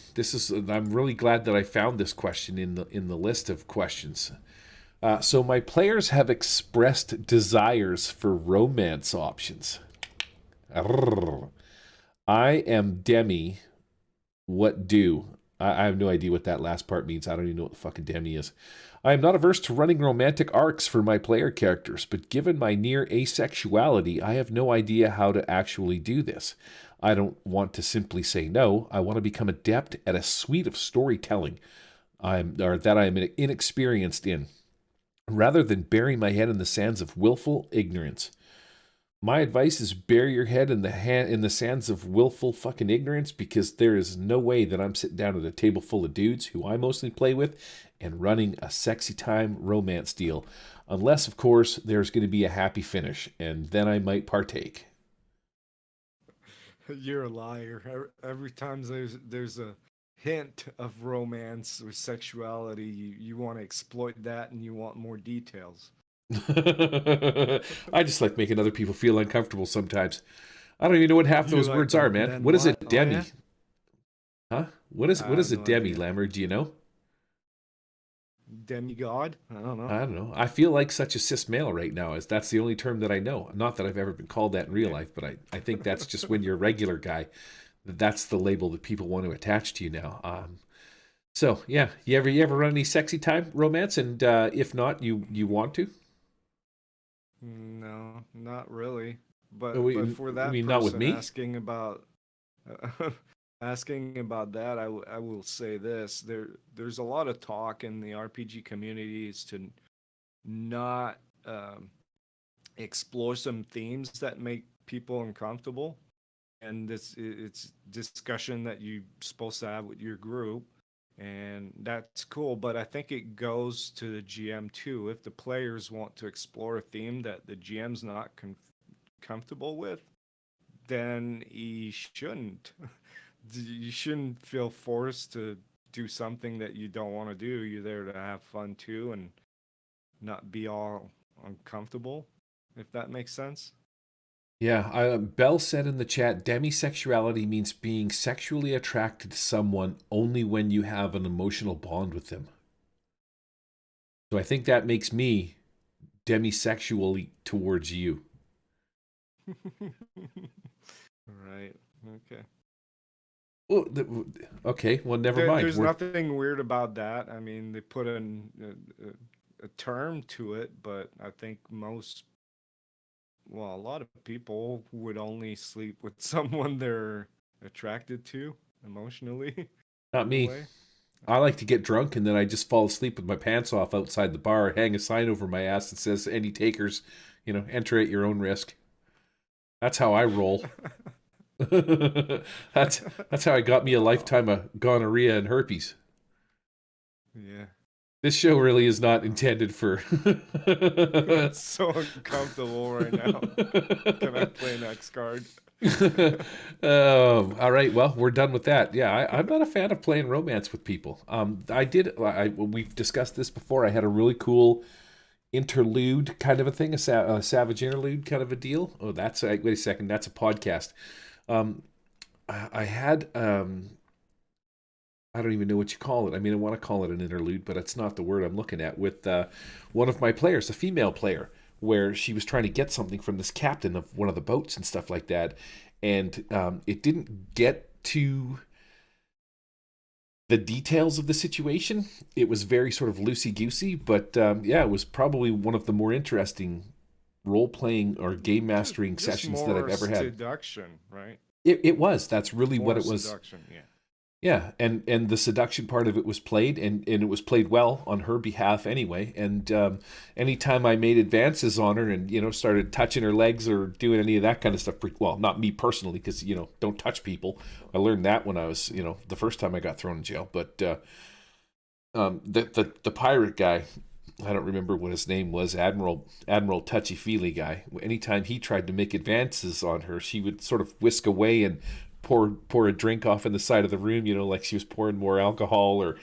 I'm really glad that I found this question in the list of questions. So my players have expressed desires for romance options. Arrrr. I am Demi. What do? I have no idea what that last part means. I don't even know what the fucking Demi is. I am not averse to running romantic arcs for my player characters, but given my near asexuality, I have no idea how to actually do this. I don't want to simply say no. I want to become adept at a suite of storytelling that I am inexperienced in, rather than bury my head in the sands of willful ignorance. My advice is bury your head in the sands of willful fucking ignorance, because there is no way that I'm sitting down at a table full of dudes who I mostly play with and running a sexy time romance deal. Unless, of course, there's going to be a happy finish, and then I might partake. You're a liar. Every time there's a hint of romance or sexuality, you want to exploit that and you want more details. I just like making other people feel uncomfortable sometimes. I don't even know what half You those like words are, man. then What is a what? Oh demi? yeah? Huh? I What have is a no demi, idea. Lammer? Do you know? Demigod? I don't know. I don't know. I feel like such a cis male right now, as that's the only term that I know. Not that I've ever been called that in real Yeah. life, but I think that's just when you're a regular guy. That's the label that people want to attach to you now. So yeah, you ever run any sexy time romance? And if not, you want to? not really. Oh, But for I that mean, not with person me. asking about that, I will say this: there's a lot of talk in the RPG communities to not explore some themes that make people uncomfortable, and it's discussion that you're supposed to have with your group, and that's cool. But I think it goes to the GM too. If the players want to explore a theme that the GM's not comfortable with, then he shouldn't. You shouldn't feel forced to do something that you don't want to do. You're there to have fun too, and not be all uncomfortable, if that makes sense. Yeah, Bell said in the chat, demisexuality means being sexually attracted to someone only when you have an emotional bond with them. So I think that makes me demisexually towards you. Right. Okay. Well, okay, well, never mind. There's nothing weird about that. I mean, they put in a term to it, but I think a lot of people would only sleep with someone they're attracted to emotionally, Not in a me. way. I like to get drunk and then I just fall asleep with my pants off outside the bar, hang a sign over my ass that says any takers, enter at your own risk. That's how I roll. that's how I got me a Oh, lifetime of gonorrhea and herpes. yeah. This show really is not intended for. It's so uncomfortable right now. Can I play next card? All right, well, we're done with that. Yeah, I'm not a fan of playing romance with people. We've discussed this before. I had a really cool interlude kind of a thing, a savage interlude kind of a deal. Oh, wait a second, that's a podcast. Um, I had I don't even know what you call it. I mean, I want to call it an interlude, but it's not the word I'm looking at. With one of my players, a female player, where she was trying to get something from this captain of one of the boats and stuff like that, and it didn't get to the details of the situation. It was very sort of loosey goosey, but yeah, it was probably one of the more interesting role playing or game mastering Just sessions that I've more ever had. seduction, right? It was. That's really what More it was. seduction, yeah. Yeah, and the seduction part of it was played, and it was played well on her behalf anyway. And anytime I made advances on her, and started touching her legs or doing any of that kind of stuff, well, not me personally, because don't touch people. I learned that when I was the first time I got thrown in jail. But the pirate guy, I don't remember what his name was, Admiral Touchy Feely guy. Anytime he tried to make advances on her, she would sort of whisk away and pour a drink off in the side of the room, like she was pouring more alcohol,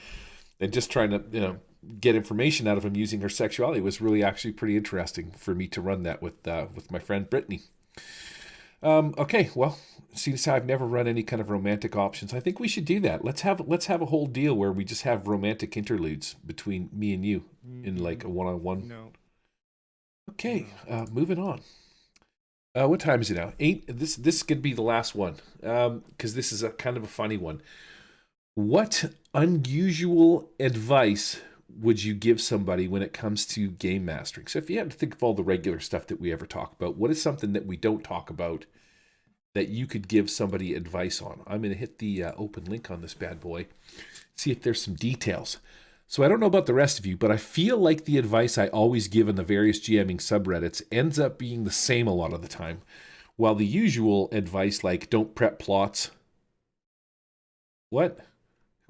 and just trying to get information out of him using her sexuality. It was really actually pretty interesting for me to run that with my friend Brittany. Okay, well, seeing as how I've never run any kind of romantic options, I think we should do that. Let's have a whole deal where we just have romantic interludes between me and you in like a one-on-one. No, Okay, no. moving on. What time is it now? 8. This could be the last one, because this is a kind of a funny one. What unusual advice would you give somebody when it comes to game mastering? So if you had to think of all the regular stuff that we ever talk about, what is something that we don't talk about that you could give somebody advice on? I'm going to hit the open link on this bad boy, see if there's some details. So I don't know about the rest of you, but I feel like the advice I always give in the various GMing subreddits ends up being the same a lot of the time. While the usual advice, like don't prep plots. What?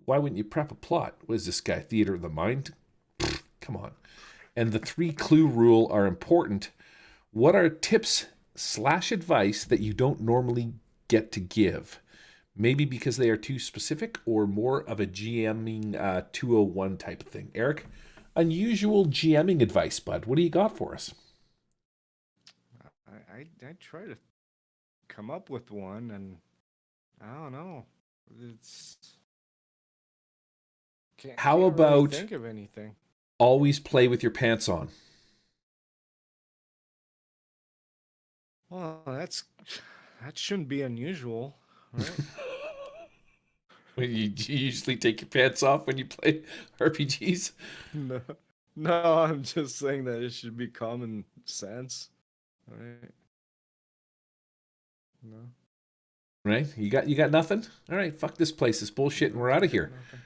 Why wouldn't you prep a plot? What is this guy, Theater of the Mind? Come on. And the 3 clue rule are important. What are tips/advice that you don't normally get to give? Maybe because they are too specific or more of a GMing 201 type of thing. Eric, unusual GMing advice, bud. What do you got for us? I try to come up with one, and I don't know. It's How can't really about think of anything. always play with your pants on? Well, that shouldn't be unusual, right? You usually take your pants off when you play RPGs? No, no, I'm just saying that it should be common sense. All right. No. Right? You got nothing? All right, fuck this place. It's bullshit, and we're out of here. Nothing.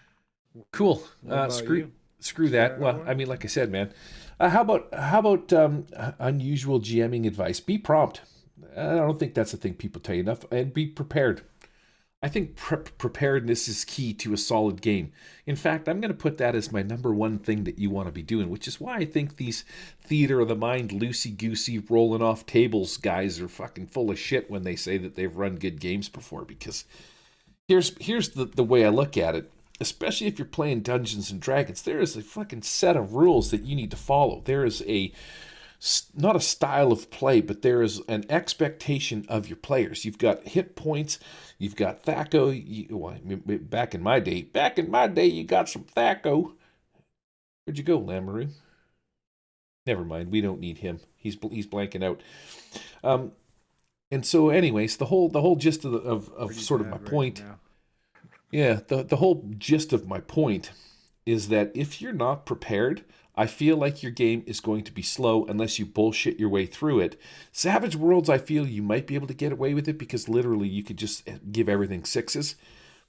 Cool. What about Screw you? screw Do you that. have Well, I one? mean, like I said, man. How about unusual GMing advice? Be prompt. I don't think that's a thing people tell you enough. And be prepared. I think preparedness is key to a solid game. In fact, I'm going to put that as my number one thing that you want to be doing, which is why I think these theater of the mind, loosey-goosey, rolling off tables guys are fucking full of shit when they say that they've run good games before. Because here's the way I look at it. Especially if you're playing Dungeons and Dragons, there is a fucking set of rules that you need to follow. There is not a style of play, but there is an expectation of your players. You've got hit points, you've got Thaco. Back in my day, you got some Thaco. Where'd you go, Lamoureux? Never mind, we don't need him. He's blanking out. And so, anyways, the whole gist of Pretty sort of bad my right point. now. Yeah, the whole gist of my point is that if you're not prepared, I feel like your game is going to be slow unless you bullshit your way through it. Savage Worlds, I feel you might be able to get away with it because literally you could just give everything sixes.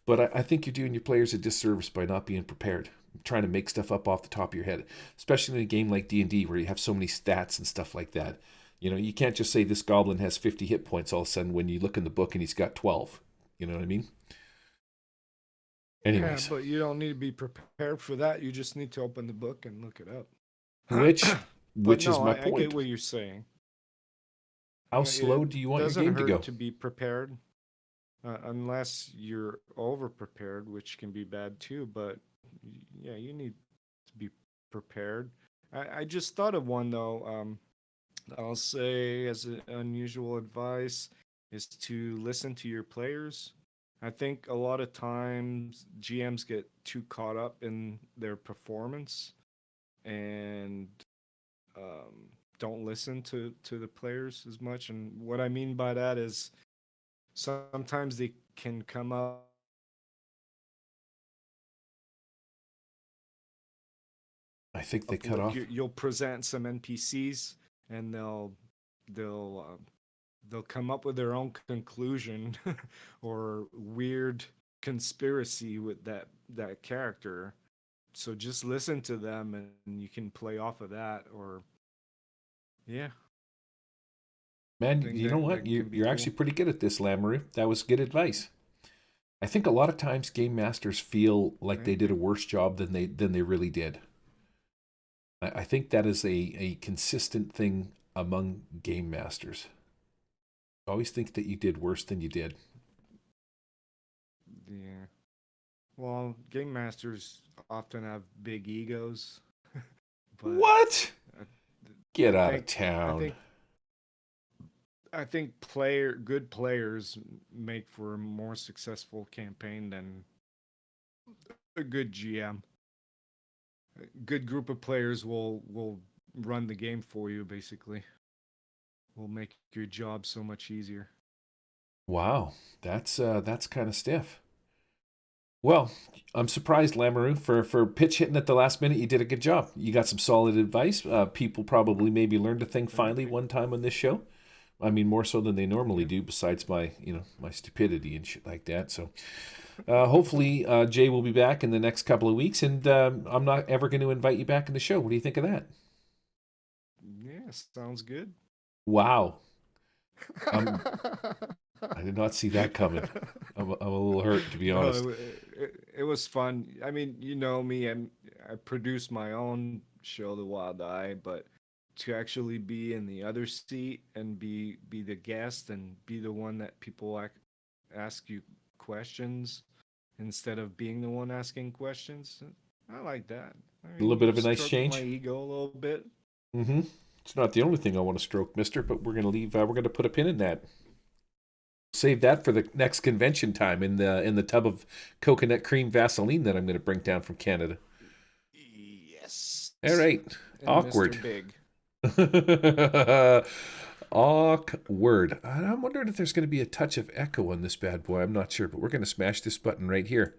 But I think you're doing your players a disservice by not being prepared, trying to make stuff up off the top of your head, especially in a game like D&D where you have so many stats and stuff like that. You know, you can't just say this goblin has 50 hit points all of a sudden when you look in the book and he's got 12. You know what I mean? Yeah, Anyways, but you don't need to be prepared for that. You just need to open the book and look it which up. But which is no, my I get point. what you're saying. How It slow do you want your doesn't game to hurt go? to be prepared, unless you're over prepared, which can be bad too. But yeah, you need to be prepared. I just thought of one though. I'll say as an unusual advice is to listen to your players. I think a lot of times GMs get too caught up in their performance and don't listen to the players as much. And what I mean by that is sometimes they can come up I think they cut like off. you'll present some NPCs and they'll they'll come up with their own conclusion or weird conspiracy with that character. So just listen to them and you can play off of that. Or yeah, I Man, think you know what? that can be You're cool. actually pretty good at this, Lamoureux. That was good advice. I think a lot of times game masters feel like they Thank did a you. worse job than they really did. I think that is a consistent thing among game masters. Always think that you did worse than you did. Yeah. Well, game masters often have big egos, but What? I, Get I out of think I town. think good players make for a more successful campaign than a good GM. A good group of players will run the game for you. Basically, will make your job so much easier. Wow, that's kind of stiff. Well, I'm surprised, Lamoureux, for pitch hitting at the last minute. You did a good job. You got some solid advice. People probably maybe learned a thing Thank finally you. one time on this show. I mean, more so than they normally Yeah. do. Besides my, my stupidity and shit like that. So, hopefully, Jay will be back in the next couple of weeks, and I'm not ever going to invite you back in the show. What do you think of that? Yeah. Sounds good. Wow, I'm I did not see that coming. I'm a little hurt, to be honest. No, it was fun. I mean, you know me, I produce my own show, The Wild Eye, but to actually be in the other seat and be the guest and be the one that people ask you questions instead of being the one asking questions, I like that. I A little mean, bit of a nice stroke my change. ego a little bit. Mm-hmm. It's not the only thing I want to stroke, Mister. But we're gonna leave. We're gonna put a pin in that. Save that for the next convention time in the tub of coconut cream Vaseline that I'm gonna bring down from Canada. Yes. All right. And Mr. Awkward. Big. Awkward. I'm wondering if there's going to be a touch of echo on this bad boy. I'm not sure, but we're going to smash this button right here.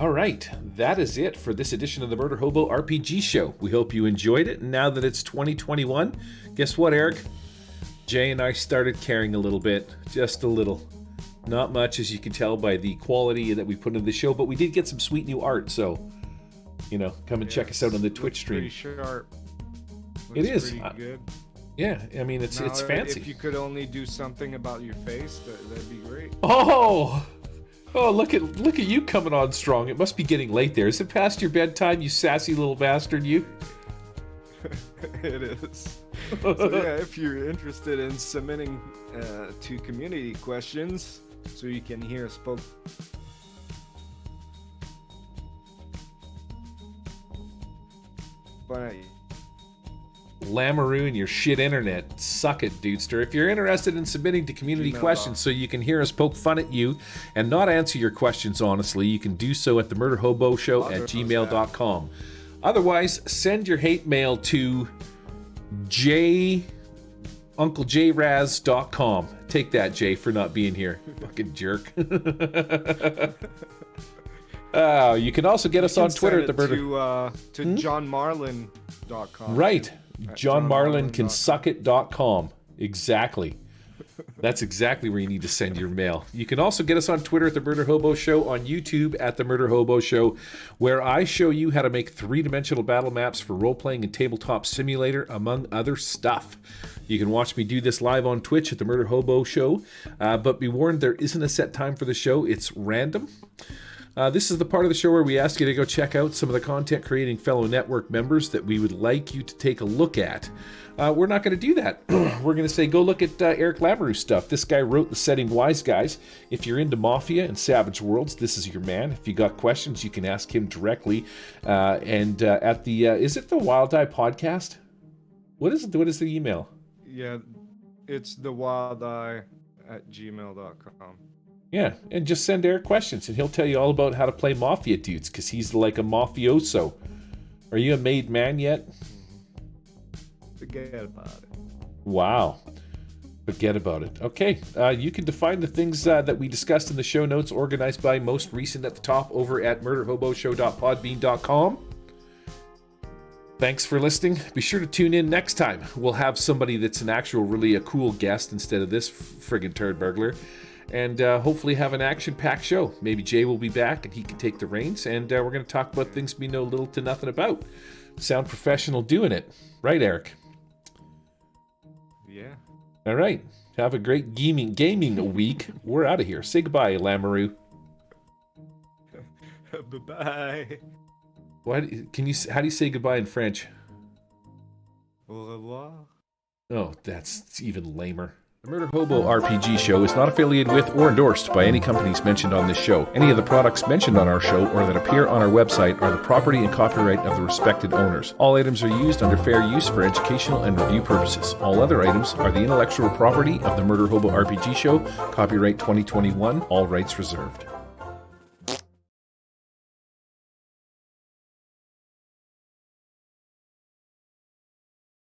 All right, that is it for this edition of the Murder Hobo RPG Show. We hope you enjoyed it. And now that it's 2021, guess what, Eric? Jay and I started caring a little bit, just a little. Not much, as you can tell by the quality that we put into the show, but we did get some sweet new art, so, come and check us out on the Twitch stream. Pretty sharp. It is. Pretty good. Yeah, I mean, it's fancy. If you could only do something about your face, that'd be great. Oh, look at you coming on strong. It must be getting late there. Is it past your bedtime, you sassy little bastard, you? It is. So yeah, if you're interested in submitting to community questions so you can hear spoke. But Lamoureux and your shit internet. Suck it, dudester. If you're interested in submitting to community questions so you can hear us poke fun at you and not answer your questions honestly, you can do so at the Murder Hobo Show at gmail.com. Otherwise, send your hate mail to unclejraz.com. Take that, Jay, for not being here. Fucking jerk. You can also get us on Twitter at the Murder. To johnmarlin.com. Right. johnmarlincansuckit.com. Exactly. That's exactly where you need to send your mail. You can also get us on Twitter at the Murder Hobo Show, on YouTube at the Murder Hobo Show, where I show you how to make three-dimensional battle maps for role-playing and Tabletop Simulator, among other stuff. You can watch me do this live on Twitch at the Murder Hobo Show, but be warned, there isn't a set time for the show. It's random. This is the part of the show where we ask you to go check out some of the content creating fellow network members that we would like you to take a look at. We're not going to do that. We're going to say, go look at Eric Lamoureux stuff. This guy wrote the setting Wise Guys. If you're into Mafia and Savage Worlds, this is your man. If you got questions, you can ask him directly. At the, is it the Wild Eye Podcast? What is it? What is the email? Yeah, it's thewildeye@gmail.com. Yeah, and just send Eric questions, and he'll tell you all about how to play Mafia dudes, because he's like a mafioso. Are you a made man yet? Forget about it. Wow. Forget about it. Okay, you can define the things that we discussed in the show notes, organized by most recent at the top over at murderhoboshow.podbean.com. Thanks for listening. Be sure to tune in next time. We'll have somebody that's an actual, really a cool guest instead of this friggin' turd burglar. And hopefully have an action-packed show. Maybe Jay will be back and he can take the reins. And we're going to talk about things we know little to nothing about. Sound professional doing it. Right, Eric? Yeah. All right. Have a great gaming week. We're out of here. Say goodbye, Lamoureux. Bye-bye. How do you say goodbye in French? Au revoir. Oh, that's even lamer. The Murder Hobo RPG Show is not affiliated with or endorsed by any companies mentioned on this show. Any of the products mentioned on our show or that appear on our website are the property and copyright of the respected owners. All items are used under fair use for educational and review purposes. All other items are the intellectual property of the Murder Hobo RPG Show, copyright 2021, all rights reserved.